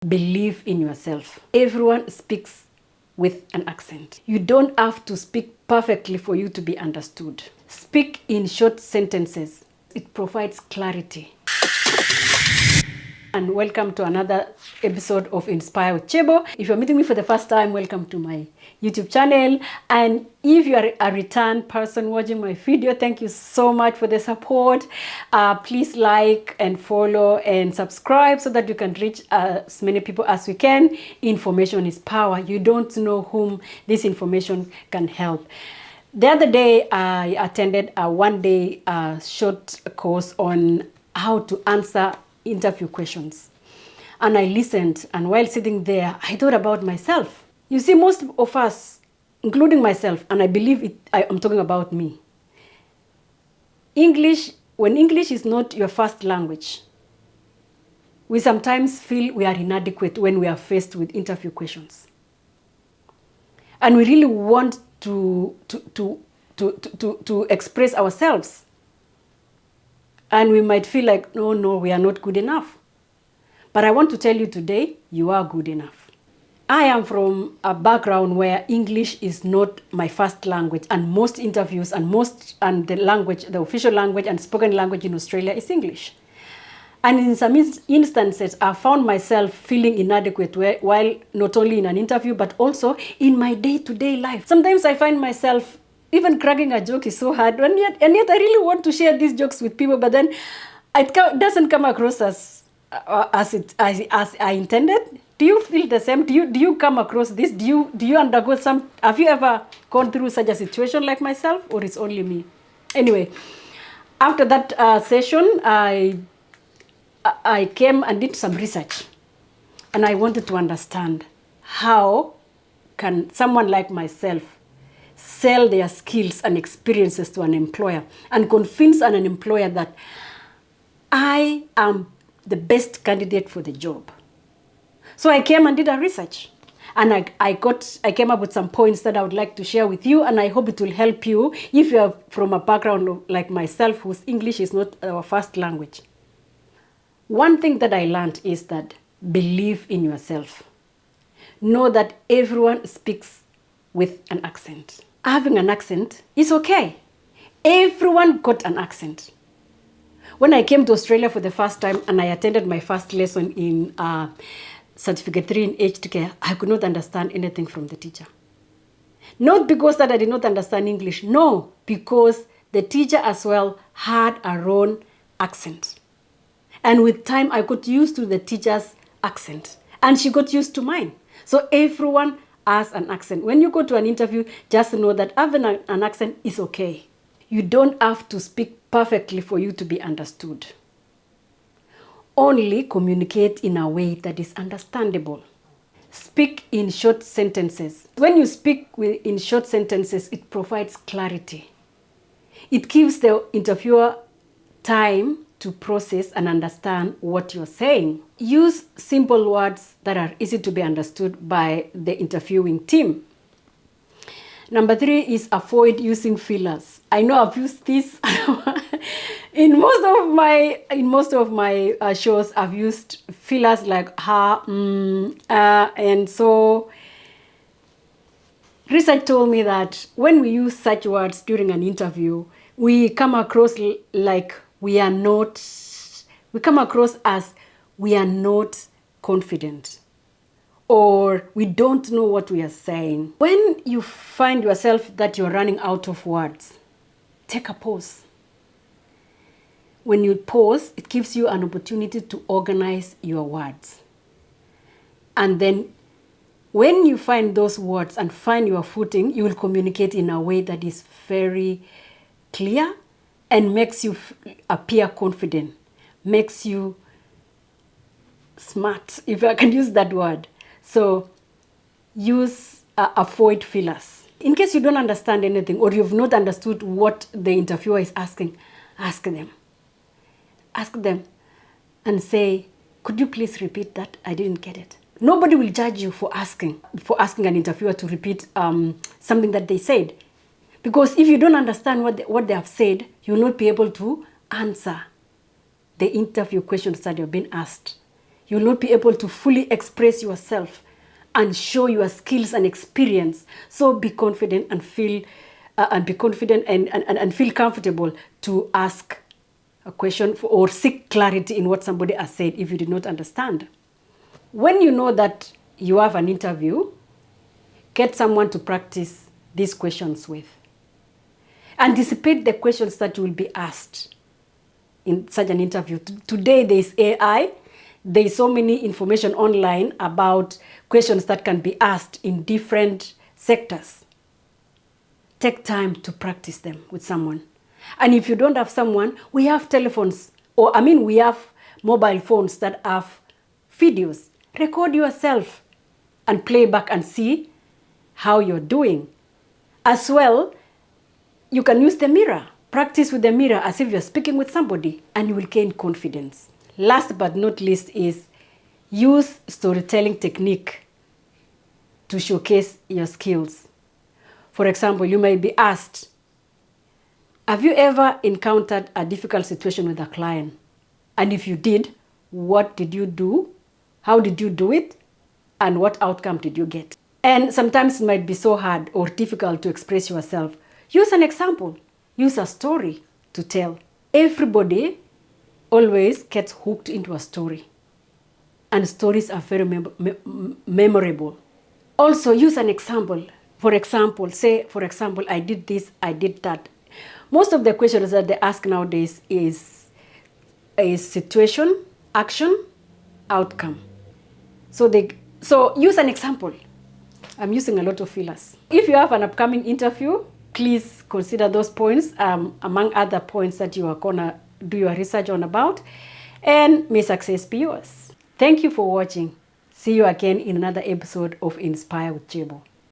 Believe in yourself. Everyone speaks with an accent. You don't have to speak perfectly for you to be understood. Speak in short sentences. It provides clarity. And welcome to another episode of Inspire with Chebo. If you're meeting me for the first time, welcome to my YouTube channel. And if you are a return person watching my video, thank you so much for the support. Please like and follow and subscribe so that you can reach as many people as we can. Information is power. You don't know whom this information can help. The other day, I attended a one-day short course on how to answer interview questions. And I listened, and while sitting there, I thought about myself. You see, most of us, including myself, and I believe I'm talking about me. When English is not your first language, we sometimes feel we are inadequate when we are faced with interview questions. And we really want to express ourselves. And we might feel like, no, we are not good enough. But I want to tell you today, you are good enough. I am from a background where English is not my first language, and most interviews and the official language and spoken language in Australia is English. And in some instances, I found myself feeling inadequate while not only in an interview, but also in my day-to-day life. Sometimes I find myself even cracking a joke is so hard, and yet I really want to share these jokes with people, but then it doesn't come across as I intended. Do you feel the same? Do you come across this? Do you undergo some? Have you ever gone through such a situation like myself, or it's only me? Anyway, after that session, I came and did some research, and I wanted to understand how can someone like myself sell their skills and experiences to an employer and convince an employer that I am the best candidate for the job. So I came and did a research, and I came up with some points that I would like to share with you, and I hope it will help you if you are from a background like myself whose English is not our first language. One thing that I learned is that believe in yourself. Know that everyone speaks with an accent. Having an accent is okay. Everyone got an accent. When I came to Australia for the first time and I attended my first lesson in Certificate 3 in Aged Care, I could not understand anything from the teacher. Not because that I did not understand English, no, because the teacher as well had her own accent. And with time, I got used to the teacher's accent, and she got used to mine. So everyone has an accent. When you go to an interview, just know that having an accent is okay. You don't have to speak perfectly for you to be understood. Only communicate in a way that is understandable. Speak in short sentences. When you speak in short sentences, it provides clarity. It gives the interviewer time to process and understand what you're saying. Use simple words that are easy to be understood by the interviewing team. Number 3 is avoid using fillers. I know I've used this in most of my shows. I've used fillers like ha, and so research told me that when we use such words during an interview, we come across like we come across as we are not confident, or we don't know what we are saying. When you find yourself that you're running out of words, take a pause. When you pause, it gives you an opportunity to organize your words. And then when you find those words and find your footing, you will communicate in a way that is very clear and makes you appear confident, makes you smart, if I can use that word. So avoid fillers. In case you don't understand anything or you've not understood what the interviewer is asking, ask them. Ask them and say, could you please repeat that? I didn't get it. Nobody will judge you for asking an interviewer to repeat something that they said. Because if you don't understand what they have said, you will not be able to answer the interview questions that you've been asked. You will not be able to fully express yourself and show your skills and experience. So be confident and feel and feel comfortable to ask a question or seek clarity in what somebody has said if you did not understand. When you know that you have an interview, get someone to practice these questions with. Anticipate the questions that you will be asked in such an interview. Today there is AI. There is so many information online about questions that can be asked in different sectors. Take time to practice them with someone. And if you don't have someone, we have telephones, we have mobile phones that have videos. Record yourself and play back and see how you're doing. As well, you can use the mirror. Practice with the mirror as if you're speaking with somebody, and you will gain confidence. Last but not least is use storytelling technique to showcase your skills. For example, you may be asked, have you ever encountered a difficult situation with a client? And if you did, what did you do? How did you do it? And what outcome did you get? And sometimes it might be so hard or difficult to express yourself. Use an example. Use a story to tell. Everybody always gets hooked into a story. And stories are very memorable. Also, use an example. For example, I did this, I did that. Most of the questions that they ask nowadays is situation, action, outcome. So use an example. I'm using a lot of fillers. If you have an upcoming interview, please consider those points among other points that you are gonna do your research on about, and may success be yours. Thank you for watching. See you again in another episode of Inspire with Chebo.